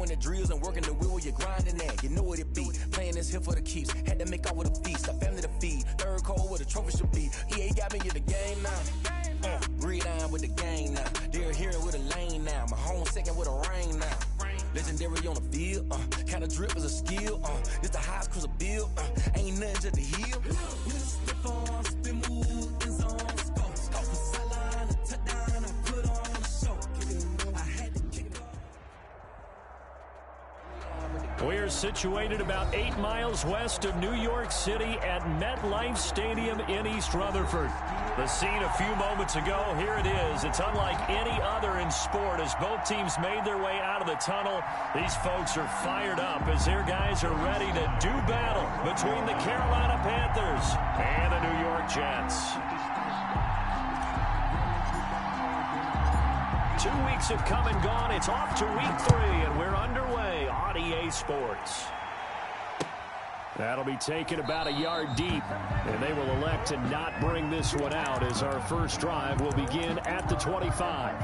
Doing the drills and working the wheel where you're grinding at. You know what it be. Playing this here for the keeps. Had to make out with a feast. A family to feed. Third cold where the trophy should be. EA got me in the game now. Gridiron with the gang now. They're here with a lane now. My home second with a rain now. Legendary on the field. Kinda drip is a skill. It's the highest cruiser bill. Ain't nothing just the hill. Step on, spin move, in zone, scope. Off the sideline, a touchdown, I put on a show. I had to kick off. We're situated about 8 miles west of New York City at MetLife Stadium in East Rutherford. The scene a few moments ago, here it is. It's unlike any other in sport as both teams made their way out of the tunnel. These folks are fired up as their guys are ready to do battle between the Carolina Panthers and the New York Jets. 2 weeks have come and gone. It's off to week 3, and we're underway on EA Sports. That'll be taken about a yard deep, and they will elect to not bring this one out as our first drive will begin at the 25.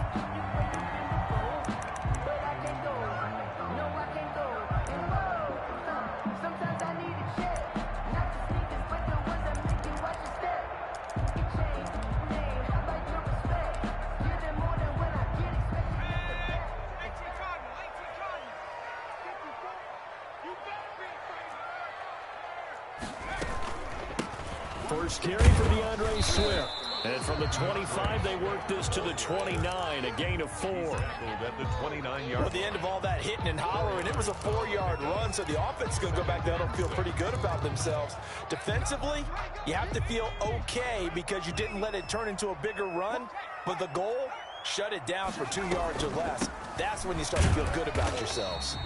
First carry for DeAndre Swift. And from the 25, they work this to the 29, a gain of 4. At the 29-yard. At the end of all that hitting and hollering, it was a 4-yard run, so the offense is going to go back down and feel pretty good about themselves. Defensively, you have to feel okay because you didn't let it turn into a bigger run, but the goal, shut it down for 2 yards or less. That's when you start to feel good about yourselves.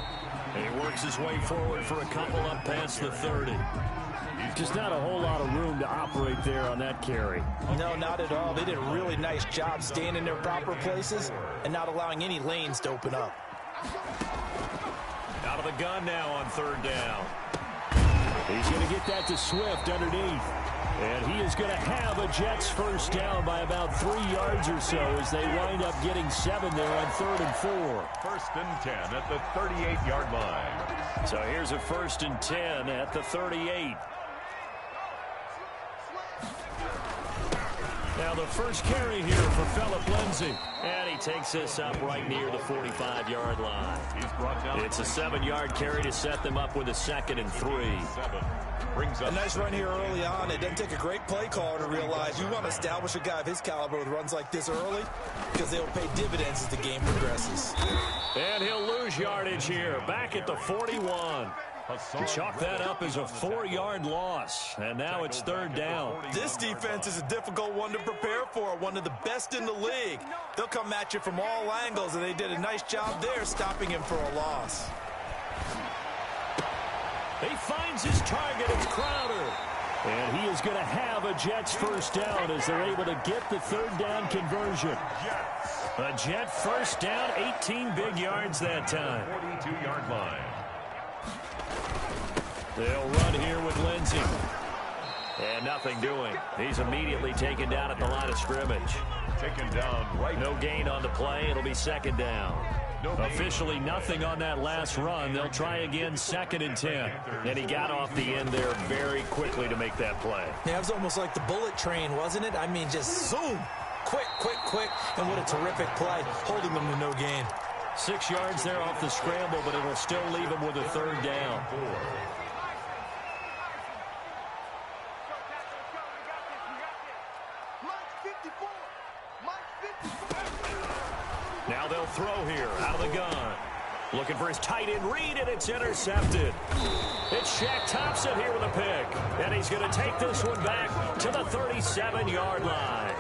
And he works his way forward for a couple up past the 30. Just not a whole lot of room to operate there on that carry. No, not at all. They did a really nice job staying in their proper places and not allowing any lanes to open up. Out of the gun now on 3rd down. He's going to get that to Swift underneath. And he is going to have a Jets first down by about 3 yards or so as they wind up getting 7 there on 3rd and 4. First and 10 at the 38-yard line. So here's a 1st and 10 at the 38. Now the first carry here for Phillip Lindsay. And he takes this up right near the 45-yard line. He's brought down. It's a 7-yard carry to set them up with a 2nd and 3. Brings up a nice run here early on. It doesn't take a great play caller to realize you want to establish a guy of his caliber with runs like this early because they'll pay dividends as the game progresses. And he'll lose yardage here. Back at the 41. Chalk that up as a 4-yard loss, and now it's 3rd down. This defense is a difficult one to prepare for, one of the best in the league. They'll come at you from all angles, and they did a nice job there stopping him for a loss. He finds his target. It's Crowder. And he is going to have a Jets first down as they're able to get the 3rd down conversion. A Jet first down, 18 big yards that time. 42-yard line. They'll run here with Lindsay. And nothing doing. He's immediately taken down at the line of scrimmage. Taken down right. No gain on the play. It'll be 2nd down. Officially nothing on that last run. They'll try again 2nd and 10. And he got off the end there very quickly to make that play. Yeah, it was almost like the bullet train, wasn't it? I mean, just zoom. Quick, quick, quick. And what a terrific play, holding them to no gain. 6 yards there off the scramble, but it'll still leave him with a 3rd down. Now they'll throw here out of the gun. Looking for his tight end read, and it's intercepted. It's Shaq Thompson here with a pick. And he's going to take this one back to the 37-yard line.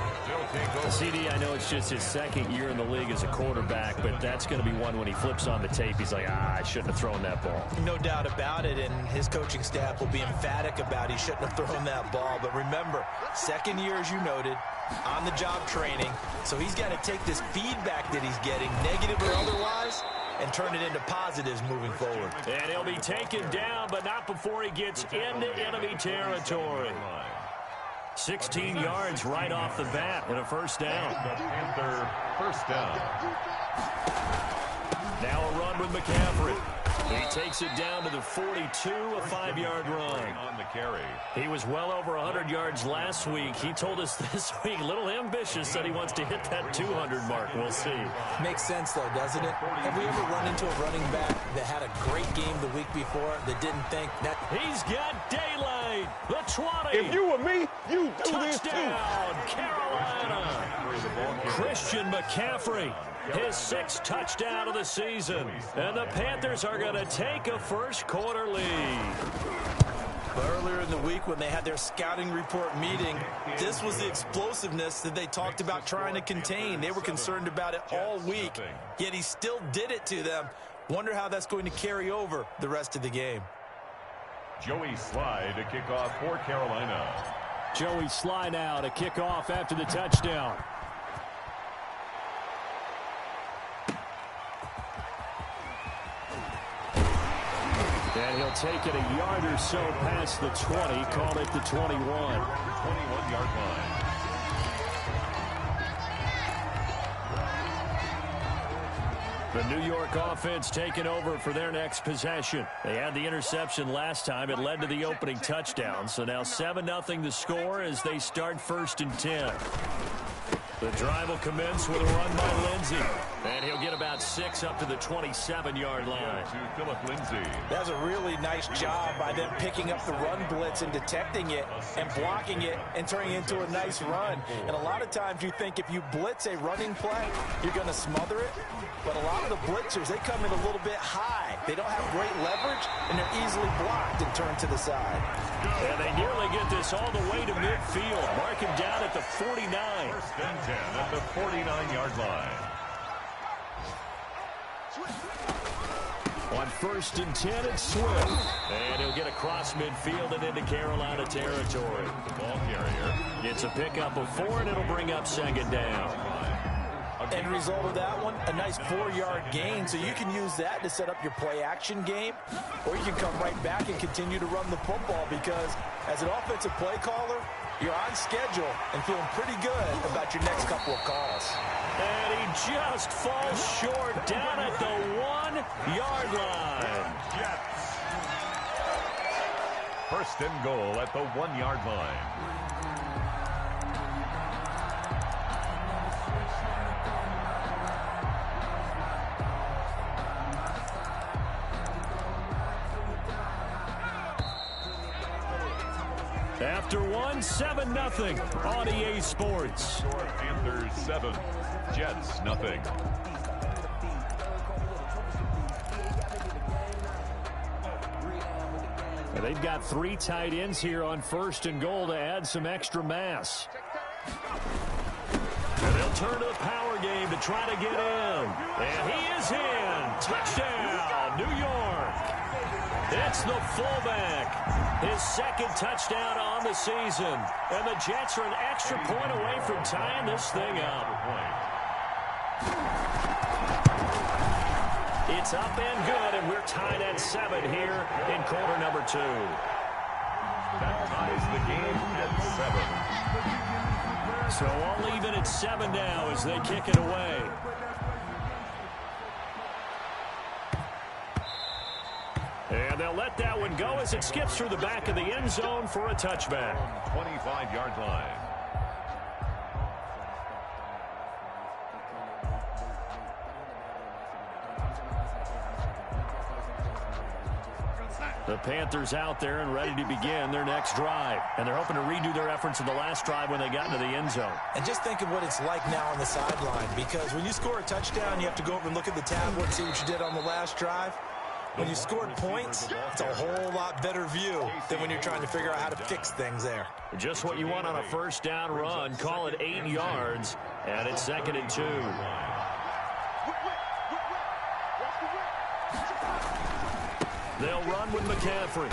CD, I know it's just his 2nd year in the league as a quarterback, but that's going to be one when he flips on the tape. He's like, I shouldn't have thrown that ball. No doubt about it, and his coaching staff will be emphatic about he shouldn't have thrown that ball. But remember, 2nd year, as you noted, on-the-job training. So he's got to take this feedback that he's getting, negative or otherwise, and turn it into positives moving forward. And he'll be taken down, but not before he gets into enemy territory. 16 yards right off the bat and a first down. Panther first down. Now a run with McCaffrey. He takes it down to the 42, a 5-yard run. On the carry. He was well over 100 yards last week. He told us this week, a little ambitious, said he wants to hit that 200 mark. We'll see. Makes sense, though, doesn't it? Have we ever run into a running back that had a great game the week before that didn't think that... He's got daylight. The 20. If you were me, you do this too. Touchdown, Carolina. Christian McCaffrey, his 6th touchdown of the season. And the Panthers are going to take a first-quarter lead. Earlier in the week when they had their scouting report meeting, this was the explosiveness that they talked about trying to contain. They were concerned about it all week, yet he still did it to them. Wonder how that's going to carry over the rest of the game. Joey Slye to kick off for Carolina. Joey Slye now to kick off after the touchdown. And he'll take it a yard or so past the 20, call it the 21. 21-yard line. The New York offense taking over for their next possession. They had the interception last time. It led to the opening touchdown. So now 7-0 the score as they start 1st and 10. The drive will commence with a run by Lindsey. And he'll get about 6 up to the 27-yard line. To Philip Lindsay. That's a really nice job by them picking up the run blitz and detecting it and blocking it and turning it into a nice run. And a lot of times you think if you blitz a running play, you're going to smother it. But a lot of the blitzers, they come in a little bit high. They don't have great leverage, and they're easily blocked and turned to the side. And they nearly get this all the way to midfield. Mark him down at the 49. 1st and 10 at the 49-yard line. On 1st and 10, it's Swift. And he'll get across midfield and into Carolina territory. The ball carrier. It's a pickup of 4, and it'll bring up 2nd down. End result of that one, a nice 4-yard gain, so you can use that to set up your play-action game, or you can come right back and continue to run the football because as an offensive play caller, you're on schedule and feeling pretty good about your next couple of calls. And he just falls short down at the 1-yard line. Jets. 1st and goal at the 1-yard line. After 7-0 on EA Sports. Panthers 7, Jets nothing. They've got 3 tight ends here on 1st and goal to add some extra mass. And they'll turn to the power game to try to get in. And he is in. Touchdown, New York. It's the fullback. His 2nd touchdown on the season. And the Jets are an extra point away from tying this thing up. It's up and good, and we're tied at 7 here in quarter number 2. That ties the game at 7. So all even at 7 now as they kick it away. And they'll let that one go as it skips through the back of the end zone for a touchback. 25-yard line. The Panthers out there and ready to begin their next drive. And they're hoping to redo their efforts of the last drive when they got into the end zone. And just think of what it's like now on the sideline, because when you score a touchdown, you have to go over and look at the tablet and see what you did on the last drive. When you scored points, it's a whole lot better view than when you're trying to figure out how to fix things there. Just what you want on a 1st down run. Call it 8 yards, and it's 2nd and 2. They'll run with McCaffrey.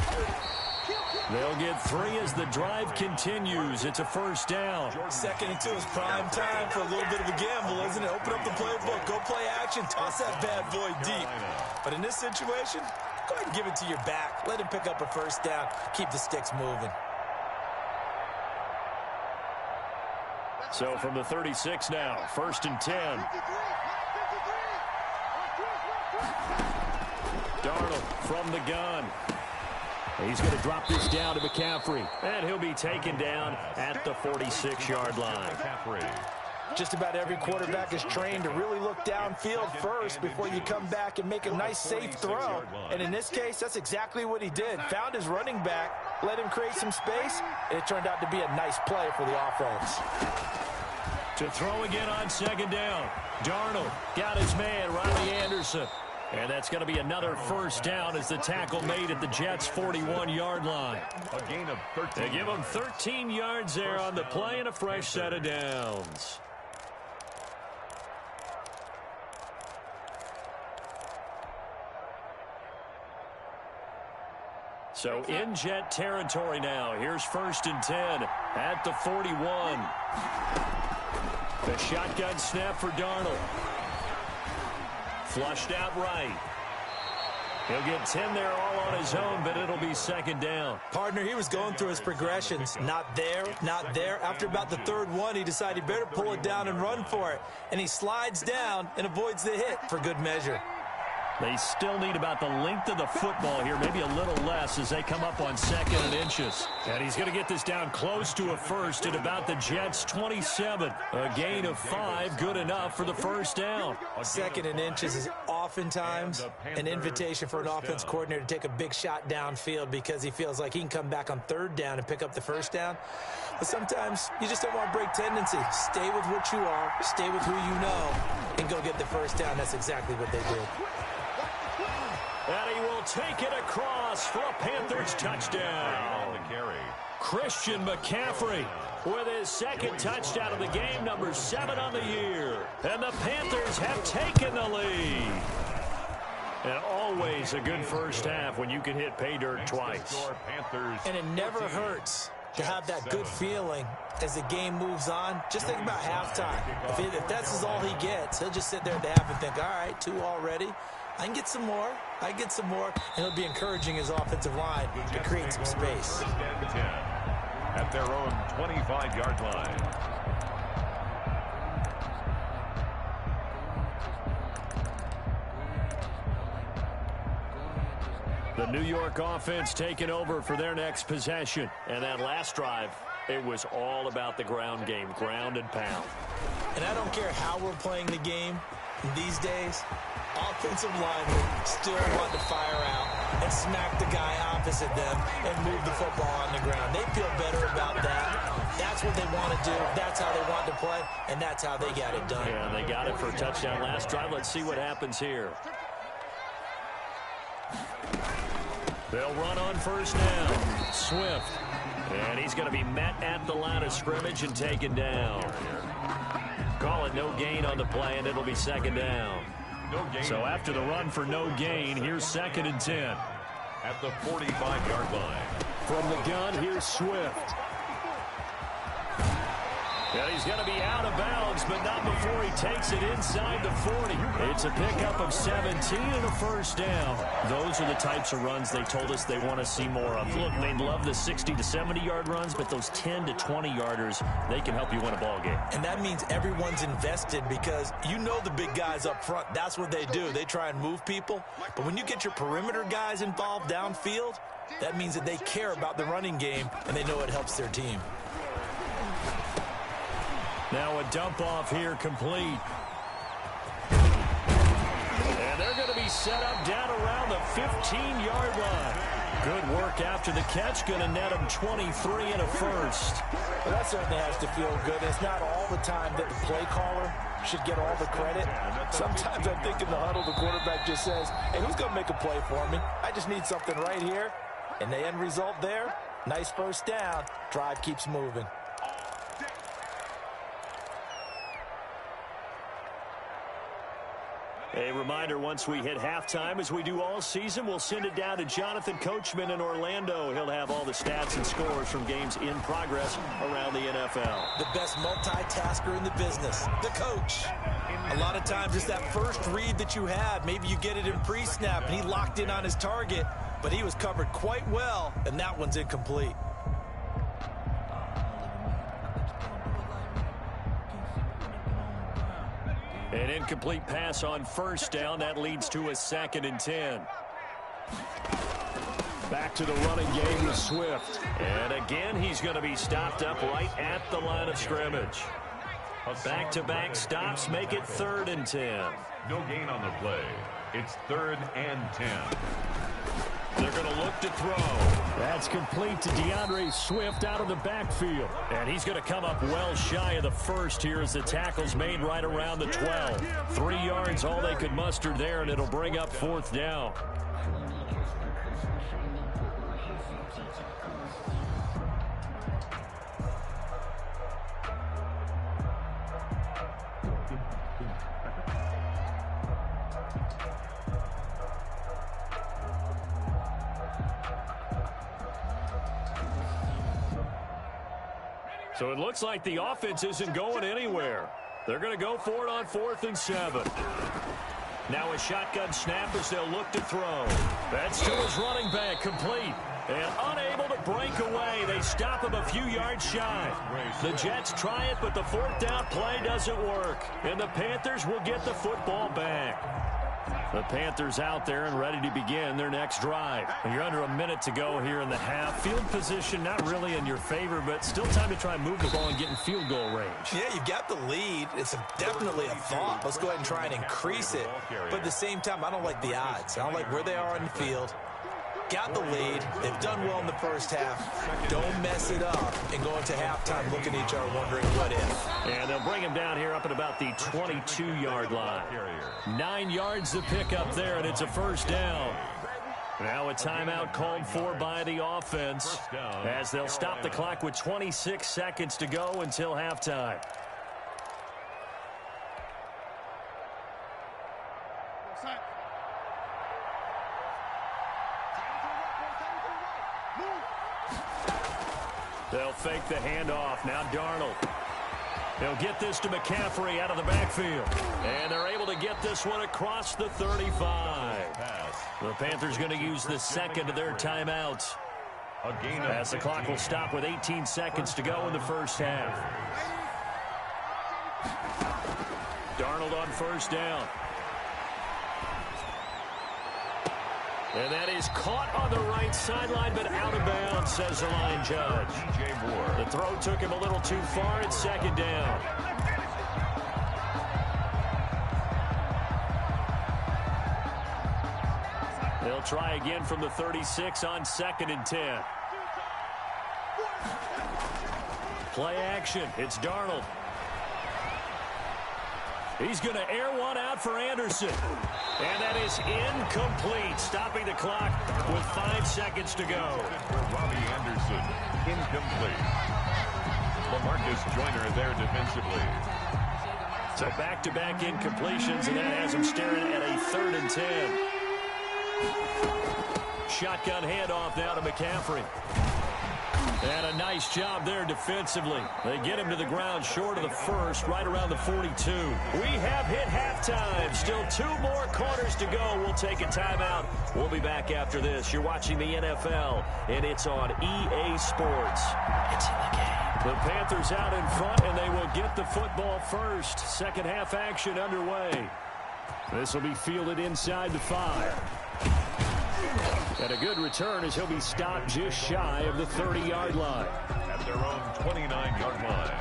They'll get 3 as the drive continues. It's a 1st down. 2nd and 2 is prime time for a little bit of a gamble, isn't it? Open up the playbook, go play action, toss that bad boy deep. But in this situation, go ahead and give it to your back. Let him pick up a 1st down. Keep the sticks moving. So from the 36 now, 1st and 10. Darnold from the gun. He's going to drop this down to McCaffrey. And he'll be taken down at the 46-yard line. Just about every quarterback is trained to really look downfield first before you come back and make a nice, safe throw. And in this case, that's exactly what he did. Found his running back, let him create some space, and it turned out to be a nice play for the offense. To throw again on second down. Darnold got his man, Riley Anderson. And that's going to be another first down as the tackle made at the Jets' 41-yard line. A gain of 13. They give him 13 yards there on the play and a fresh set of downs. So in Jet territory now. Here's 1st and 10 at the 41. The shotgun snap for Darnold. Flushed out right. He'll get 10 there all on his own, but it'll be second down. Partner, he was going through his progressions. Not there, not there. After about the third one, he decided he better pull it down and run for it. And he slides down and avoids the hit for good measure. They still need about the length of the football here, maybe a little less as they come up on 2nd and inches. And he's going to get this down close to a first at about the Jets' 27. A gain of 5, good enough for the first down. 2nd and inches is oftentimes an invitation for an offense coordinator to take a big shot downfield because he feels like he can come back on 3rd down and pick up the first down. But sometimes you just don't want to break tendency. Stay with what you are, stay with who you know, and go get the first down. That's exactly what they did. And he will take it across for a Panthers touchdown. Christian McCaffrey with his 2nd touchdown of the game, number 7 on the year. And the Panthers have taken the lead. And always a good first half when you can hit pay dirt twice. And it never hurts to have that good feeling as the game moves on. Just think about halftime. If that's all he gets, he'll just sit there at the half and think, all right, 2 already. I can get some more. I can get some more. And he'll be encouraging his offensive line to create some space. At their own 25-yard line. The New York offense taking over for their next possession. And that last drive, it was all about the ground game, ground and pound. And I don't care how we're playing the game these days, offensive linemen still want to fire out and smack the guy opposite them and move the football on the ground. They feel better about that. That's what they want to do. That's how they want to play, and that's how they got it done. Yeah, they got it for a touchdown last drive. Let's see what happens here. They'll run on first down. Swift. And he's going to be met at the line of scrimmage and taken down. Call it no gain on the play, and it'll be second down. So after the run for no gain, here's 2nd and 10. At the 45-yard line. From the gun, here's Swift. And he's going to be out of bounds, but not before he takes it inside the 40. It's a pickup of 17 and a first down. Those are the types of runs they told us they want to see more of. Look, they love the 60 to 70-yard runs, but those 10 to 20-yarders, they can help you win a ball game. And that means everyone's invested because you know the big guys up front. That's what they do. They try and move people. But when you get your perimeter guys involved downfield, that means that they care about the running game, and they know it helps their team. Now a dump off here complete. And they're going to be set up down around the 15-yard line. Good work after the catch. Going to net him 23 and a first. Well, that certainly has to feel good. It's not all the time that the play caller should get all the credit. Sometimes I think in the huddle, the quarterback just says, hey, who's going to make a play for me? I just need something right here. And the end result there, nice first down. Drive keeps moving. A reminder, once we hit halftime, as we do all season, we'll send it down to Jonathan Coachman in Orlando. He'll have all the stats and scores from games in progress around the NFL. The best multitasker in the business, the coach. A lot of times it's that first read that you have. Maybe you get it in pre-snap, and he locked in on his target, but he was covered quite well, and that one's incomplete. An incomplete pass on first down. That leads to a 2nd and 10. Back to the running game with Swift. And again, he's going to be stopped up right at the line of scrimmage. Back-to-back stops make it 3rd and 10. No gain on the play. It's 3rd and 10. They're going to look to throw. That's complete to DeAndre Swift out of the backfield. And he's going to come up well shy of the first here as the tackle's made right around the 12. 3 yards, all they could muster there, and it'll bring up 4th down. So it looks like the offense isn't going anywhere. They're going to go for it on 4th and 7. Now a shotgun snap as they'll look to throw. That's to his running back, complete. And unable to break away. They stop him a few yards shy. The Jets try it, but the 4th down play doesn't work. And the Panthers will get the football back. The Panthers out there and ready to begin their next drive. You're under a minute to go here in the half. Field position not really in your favor, but still time to try and move the ball and get in field goal range. Yeah, you've got the lead. It's definitely a thought. Let's go ahead and try and increase it. But at the same time, I don't like the odds. I don't like where they are on the field. Got the lead. They've done well in the first half. Don't mess it up and go into halftime looking at each other wondering what if. And they'll bring him down here up at about the 22-yard line. 9 yards to pick up there, and it's a 1st down. Now a timeout called for by the offense as they'll stop the clock with 26 seconds to go until halftime. They'll fake the handoff. Now Darnold. They'll get this to McCaffrey out of the backfield. And they're able to get this one across the 35. The Panthers going to use the 2nd of their timeouts. As the clock will stop with 18 seconds to go in the first half. Darnold on 1st down. And that is caught on the right sideline, but out of bounds, says the line judge. The throw took him a little too far. It's 2nd down. They'll try again from the 36 on 2nd and 10. Play action. It's Darnold. He's going to air one out for Anderson. And that is incomplete, stopping the clock with 5 seconds to go. Robbie Anderson, incomplete. LaMarcus Joyner there defensively. So back-to-back incompletions, and that has him staring at a 3rd and 10. Shotgun handoff now to McCaffrey. And a nice job there defensively. They get him to the ground short of the first, right around the 42. We have hit halftime. Still 2 more quarters to go. We'll take a timeout. We'll be back after this. You're watching the NFL, and it's on EA Sports. It's in the game. The Panthers out in front, and they will get the football first. Second half action underway. This will be fielded inside the 5. And a good return as he'll be stopped just shy of the 30-yard line. At their own 29-yard line.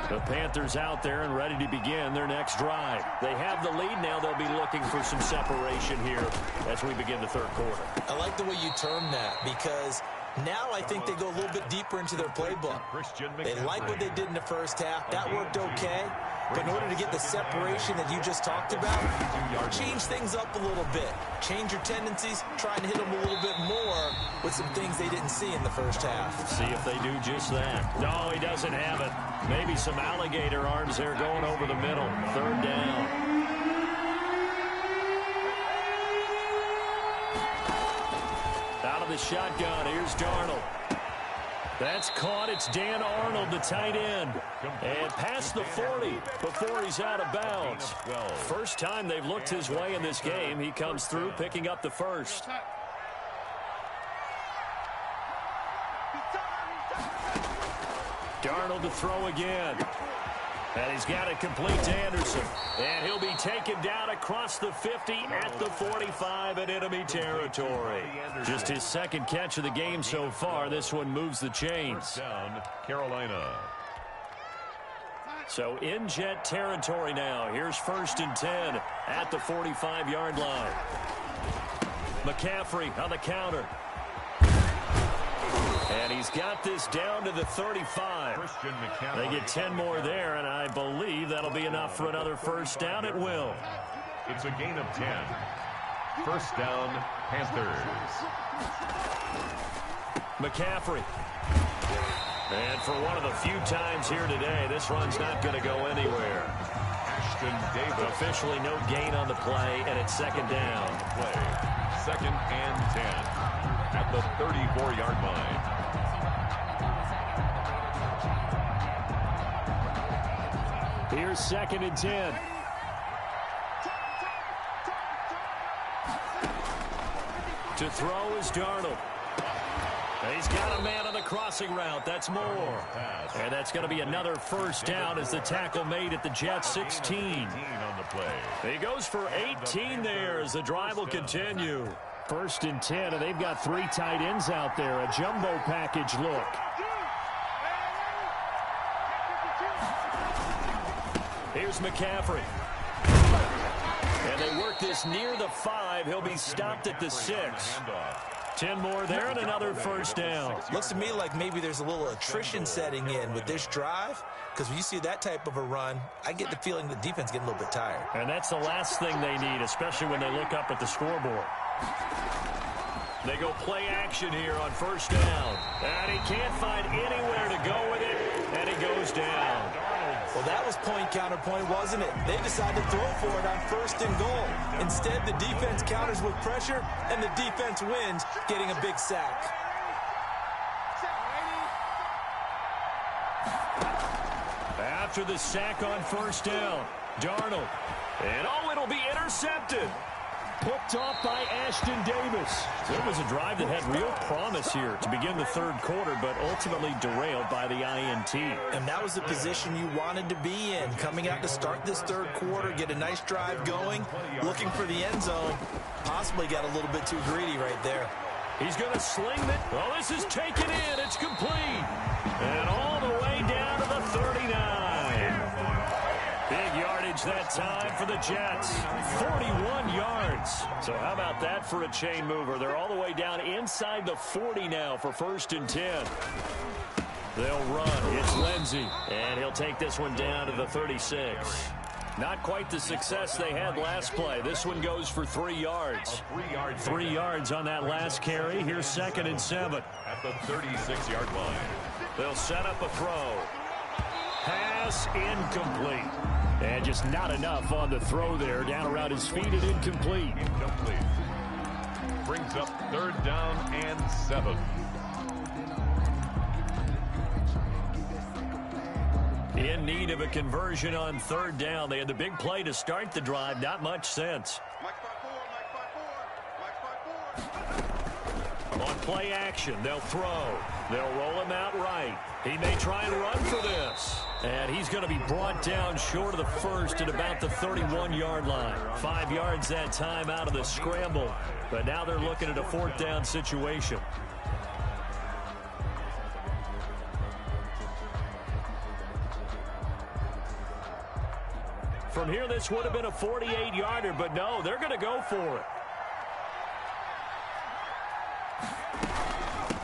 The Panthers out there and ready to begin their next drive. They have the lead now. They'll be looking for some separation here as we begin the 3rd quarter. I like the way you term that because now I think they go a little bit deeper into their playbook. They like what they did in the first half. That worked okay. But in order to get the separation that you just talked about, change things up a little bit. Change your tendencies, try and hit them a little bit more with some things they didn't see in the first half. See if they do just that. No, he doesn't have it. Maybe some alligator arms there going over the middle. 3rd down. Out of the shotgun, here's Darnold. That's caught. It's Dan Arnold, the tight end. And past the 40 before he's out of bounds. First time they've looked his way in this game. He comes through picking up the first. Darnold to throw again. And he's got it complete to Anderson. And he'll be taken down across the 50 at the 45 in enemy territory. Just his second catch of the game so far. This one moves the chains. Down, Carolina. So in Jet territory now. Here's 1st and 10 at the 45-yard line. McCaffrey on the counter. And he's got this down to the 35. They get 10 more there, and I believe that'll be enough for another first down. It will. It's a gain of 10. First down, Panthers. McCaffrey. And for one of the few times here today, this run's not going to go anywhere. Ashton Davis. Officially no gain on the play, and it's second down. Second and 10 at the 34-yard line. Here's 2nd and 10. To throw is Darnold. He's got a man on the crossing route. That's more. And that's going to be another first down as the tackle made at the Jets 16. He goes for 18 there as the drive will continue. 1st and 10, and they've got 3 tight ends out there. A jumbo package look. Here's McCaffrey. And they work this near the 5. He'll be stopped at the 6. 10 more there and another first down. Looks to me like maybe there's a little attrition setting in with this drive, because when you see that type of a run, I get the feeling the defense getting a little bit tired. And that's the last thing they need, especially when they look up at the scoreboard. They go play action here on first down. And he can't find anywhere to go with it, and he goes down. Well, that was point counterpoint, wasn't it? They decided to throw for it on 1st and goal. Instead, the defense counters with pressure, and the defense wins, getting a big sack. After the sack on first down, Darnold. And it'll be intercepted. Picked off by Ashton Davis. It was a drive that had real promise here to begin the 3rd quarter, but ultimately derailed by the INT. And that was the position you wanted to be in. Coming out to start this 3rd quarter, get a nice drive going, looking for the end zone. Possibly got a little bit too greedy right there. He's going to sling it. Well, this is taken in. It's complete. And all the way down to the 39. Big yardage that time for the Jets. 41 yards. So how about that for a chain mover? They're all the way down inside the 40 now for 1st and 10. They'll run. It's Lindsey. And he'll take this one down to the 36. Not quite the success they had last play. This one goes for 3 yards. 3 yards on that last carry. Here's 2nd and 7. At the 36-yard line. They'll set up a throw. Pass incomplete. And just not enough on the throw there. Down around his feet and incomplete. Brings up 3rd down and 7. In need of a conversion on 3rd down. They had the big play to start the drive. Not much sense. On play action, they'll throw. They'll roll him out right. He may try and run for this. And he's going to be brought down short of the 1st at about the 31-yard line. 5 yards that time out of the scramble. But now they're looking at a 4th down situation. From here, this would have been a 48-yarder, but no, they're going to go for it.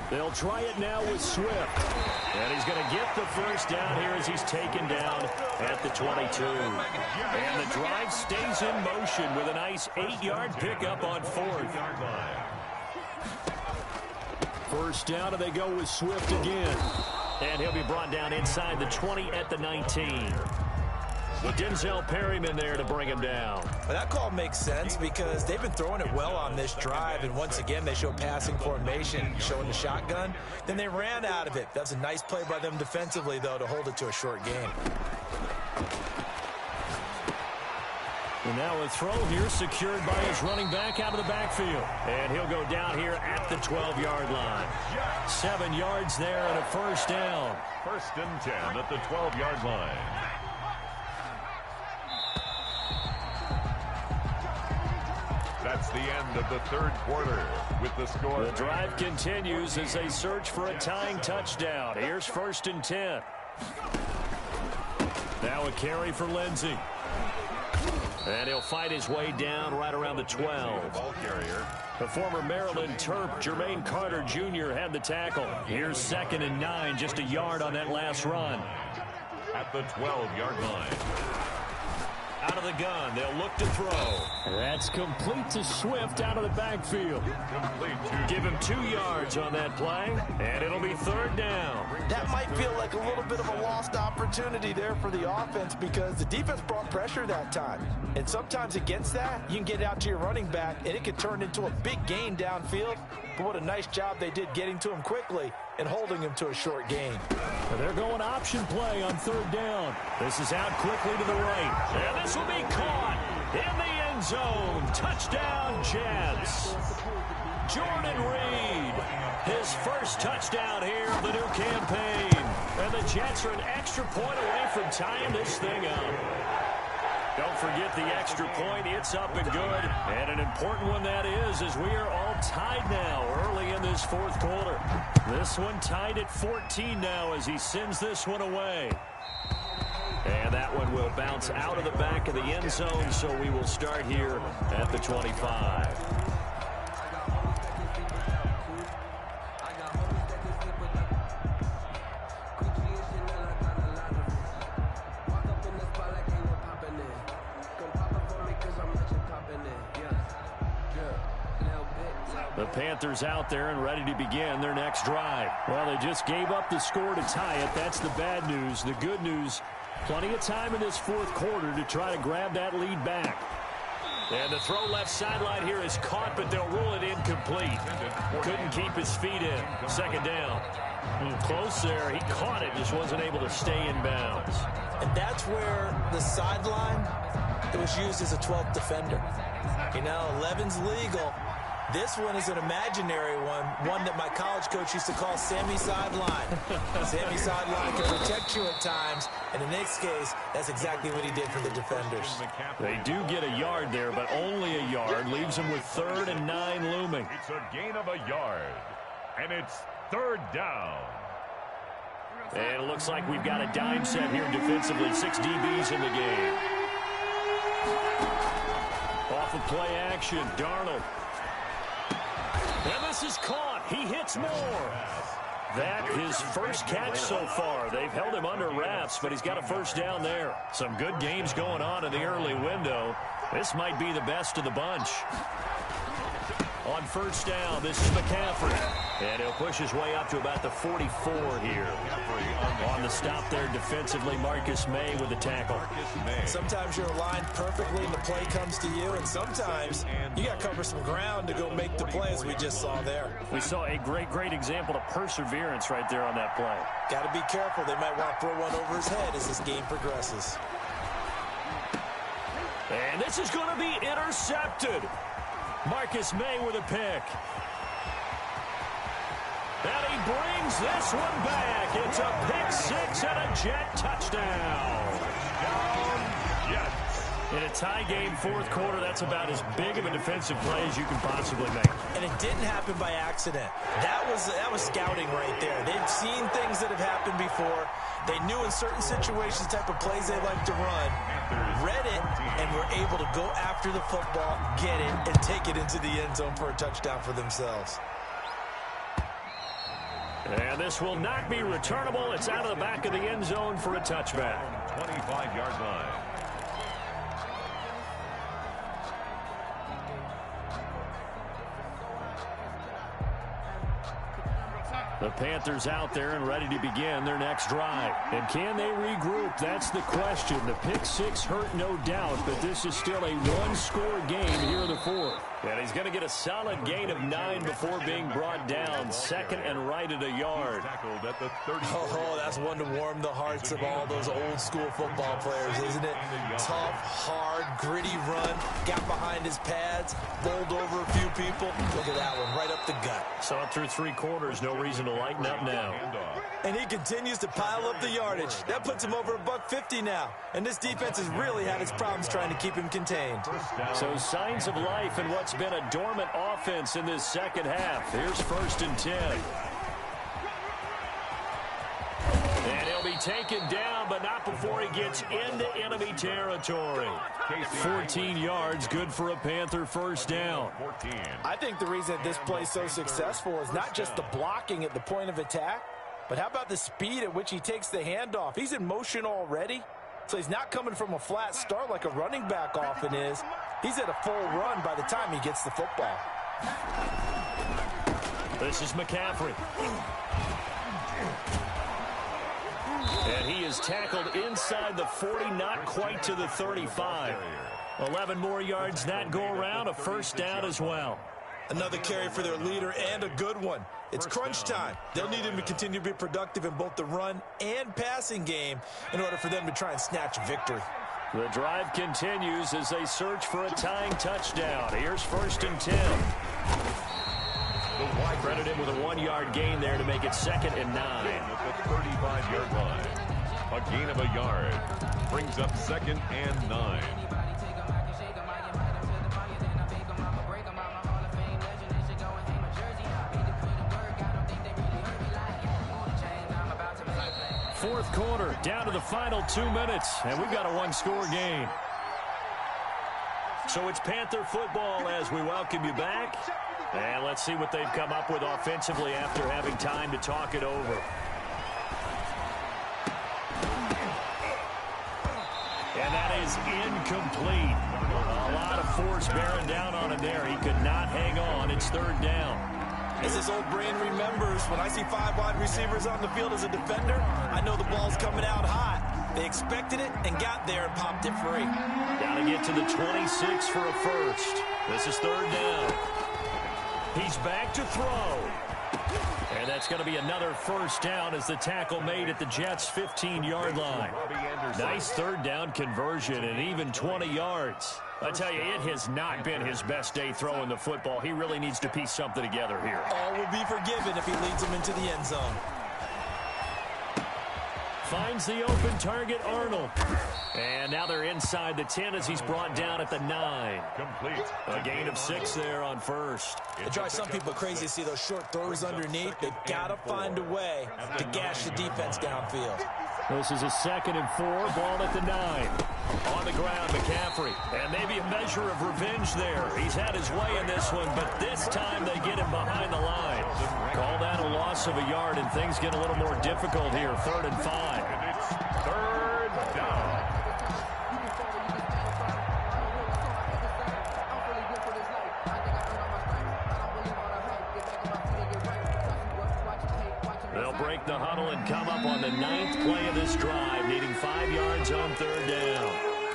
They'll try it now with Swift. And he's going to get the first down here as he's taken down at the 22. And the drive stays in motion with a nice 8-yard pickup on 4th. First down, and they go with Swift again. And he'll be brought down inside the 20 at the 19. with Denzel Perryman there to bring him down. Well, that call makes sense because they've been throwing it well on this drive, and once again they show passing formation, showing the shotgun. Then they ran out of it. That's a nice play by them defensively, though, to hold it to a short game. And now a throw here secured by his running back out of the backfield. And he'll go down here at the 12-yard line. 7 yards there and a first down. 1st and 10 at the 12-yard line. That's the end of the 3rd quarter with the score. The drive continues as they search for a tying touchdown. Here's 1st and 10. Now a carry for Lindsey. And he'll fight his way down right around the 12. Ball carrier. The former Maryland Terp, Jermaine Carter Jr. had the tackle. Here's 2nd and 9, just a yard on that last run. At the 12-yard line. Out of the gun, they'll look to throw. That's complete to Swift out of the backfield. Give him 2 yards on that play, and it'll be 3rd down. That might feel like a little bit of a lost opportunity there for the offense because the defense brought pressure that time. And sometimes against that, you can get out to your running back, and it could turn into a big gain downfield. But what a nice job they did getting to him quickly and holding him to a short gain. They're going option play on 3rd down. This is out quickly to the right. And this will be caught in the end zone. Touchdown, Jets. Jordan Reed, his first touchdown here of the new campaign. And the Jets are an extra point away from tying this thing up. Don't forget the extra point. It's up and good. And an important one that is, as we are all tied now early in this 4th quarter. This one tied at 14 now as he sends this one away. And that one will bounce out of the back of the end zone, so we will start here at the 25. The Panthers out there and ready to begin their next drive. Well, they just gave up the score to tie it. That's the bad news. The good news, plenty of time in this 4th quarter to try to grab that lead back. And the throw left sideline here is caught, but they'll rule it incomplete. Couldn't keep his feet in. 2nd down. Close there. He caught it, just wasn't able to stay in bounds. And that's where the sideline, it was used as a 12th defender. You know, 11's legal. This one is an imaginary one that my college coach used to call Sammy Sideline. Sammy Sideline can protect you at times, and in this case, that's exactly what he did for the defenders. They do get a yard there, but only a yard. Leaves them with 3rd and 9 looming. It's a gain of a yard, and it's 3rd down. And it looks like we've got a dime set here defensively. 6 DBs in the game. Off of play action, Darnold. And this is caught. He hits more. That his first catch so far. They've held him under wraps, but he's got a first down there. Some good games going on in the early window. This might be the best of the bunch. On 1st down, this is McCaffrey. And he'll push his way up to about the 44 here. On the stop there defensively, Marcus May with the tackle. Sometimes you're aligned perfectly and the play comes to you, and sometimes you got to cover some ground to go make the play, as we just saw there. We saw a great example of perseverance right there on that play. Got to be careful. They might want to throw one over his head as this game progresses. And this is going to be intercepted. Marcus May with a pick. And he brings this one back. It's a pick-6 and a Jet touchdown. In a tie game, 4th quarter, that's about as big of a defensive play as you can possibly make. And it didn't happen by accident. That was scouting right there. They've seen things that have happened before. They knew in certain situations the type of plays they like to run, read it, and were able to go after the football, get it, and take it into the end zone for a touchdown for themselves. And this will not be returnable. It's out of the back of the end zone for a touchback. 25-yard line. The Panthers out there and ready to begin their next drive. And can they regroup? That's the question. The pick six hurt, no doubt, but this is still a one-score game here in the fourth. And he's going to get a solid gain of 9 before being brought down. Second and right at a yard. Oh, that's one to warm the hearts of all those old-school football players, isn't it? Tough, hard, gritty run. Got behind his pads, bowled over a few people. Look at that one, right up the gut. Saw it through 3 quarters. No reason to lighten up now. And he continues to pile up the yardage. That puts him over $150 now. And this defense has really had its problems trying to keep him contained. So signs of life in what's been a dormant offense in this second half. Here's 1st and 10. And he'll be taken down, but not before he gets into enemy territory. 14 yards, good for a Panther first down. I think the reason that this play is so successful is not just the blocking at the point of attack, but how about the speed at which he takes the handoff? He's in motion already, so he's not coming from a flat start like a running back often is. He's at a full run by the time he gets the football. This is McCaffrey. And he is tackled inside the 40, not quite to the 35. 11 more yards that go around, a first down as well. Another carry for their leader and a good one. It's crunch time. They'll need him to continue to be productive in both the run and passing game in order for them to try and snatch a victory. The drive continues as they search for a tying touchdown. Here's 1st and 10. Credit him with a 1-yard gain there to make it 2nd and 9. At the 35-yard line. A gain of a yard. Brings up 2nd and 9. Fourth quarter, down to the final 2 minutes, and we've got a one-score game. So it's Panther football as we welcome you back. And let's see what they've come up with offensively after having time to talk it over. And that is incomplete. A lot of force bearing down on him there. He could not hang on. It's 3rd down. As his old brain remembers, when I see 5 wide receivers on the field as a defender, I know the ball's coming out hot. They expected it and got there and popped it free. Got to get to the 26 for a first. This is 3rd down. He's back to throw. And that's going to be another first down as the tackle made at the Jets' 15-yard line. Nice 3rd down conversion and even 20 yards. I tell you, it has not been his best day throwing the football. He really needs to piece something together here. All will be forgiven if he leads them into the end zone. Finds the open target, Arnold. And now they're inside the 10 as he's brought down at the 9. Complete. A gain of 6 there on first. It drives some people crazy to see those short throws underneath. They've got to find a way to gash the defense downfield. This is a 2nd and 4, ball at the 9. On the ground, McCaffrey. And maybe a measure of revenge there. He's had his way in this one, but this time they get him behind the line. Call that a loss of a yard, and things get a little more difficult here. 3rd and 5. And it's 3rd down. They'll break the huddle and come up on the 9th play of this drive, needing 5 yards on 3rd down.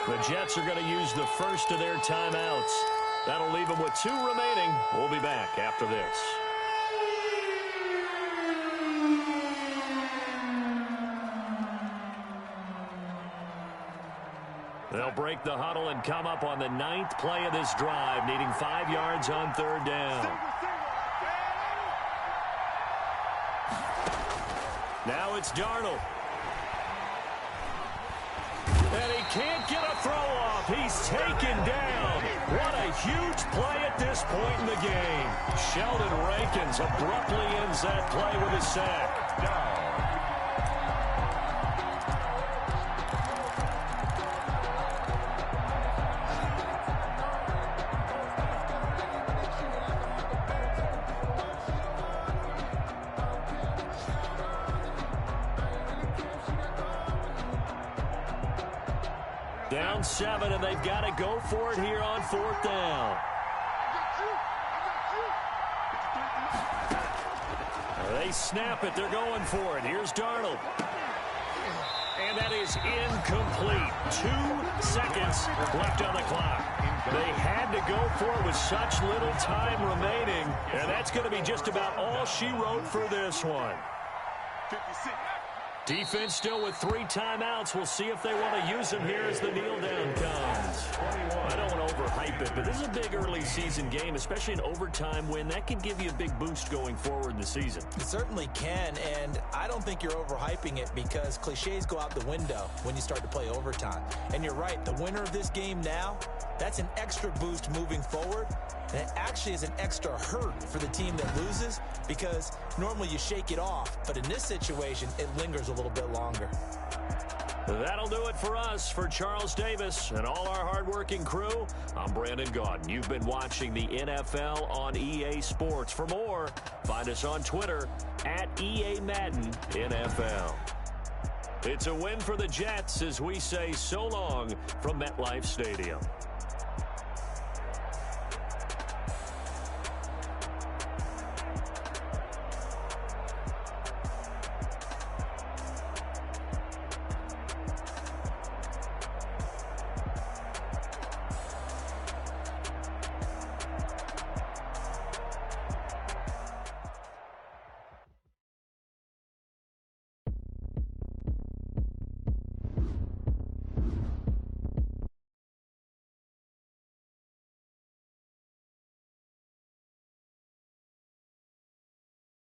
The Jets are going to use the first of their timeouts. That'll leave them with 2 remaining. We'll be back after this. They'll break the huddle and come up on the 9th play of this drive, needing 5 yards on 3rd down. Now it's Darnold. And he can't get a throw off. He's taken down. What a huge play at this point in the game. Sheldon Rankins abruptly ends that play with a sack. Down. Down 7, and they've got to go for it here on 4th down. They They snap it. They're going for it. Here's Darnold. And that is incomplete. 2 seconds left on the clock. They had to go for it with such little time remaining. And that's going to be just about all she wrote for this one. 56. Defense still with 3 timeouts. We'll see if they want to use them here as the kneel down comes. I don't want to overhype it, but this is a big early season game, especially an overtime win. That can give you a big boost going forward in the season. It certainly can, and I don't think you're overhyping it because cliches go out the window when you start to play overtime. And you're right, the winner of this game now, that's an extra boost moving forward. And it actually is an extra hurt for the team that loses because normally you shake it off. But in this situation, it lingers a little bit longer. That'll do it for us. For Charles Davis and all our hardworking crew, I'm Brandon Gaudin. You've been watching the NFL on EA Sports. For more, find us on Twitter at EA Madden NFL. It's a win for the Jets as we say so long from MetLife Stadium.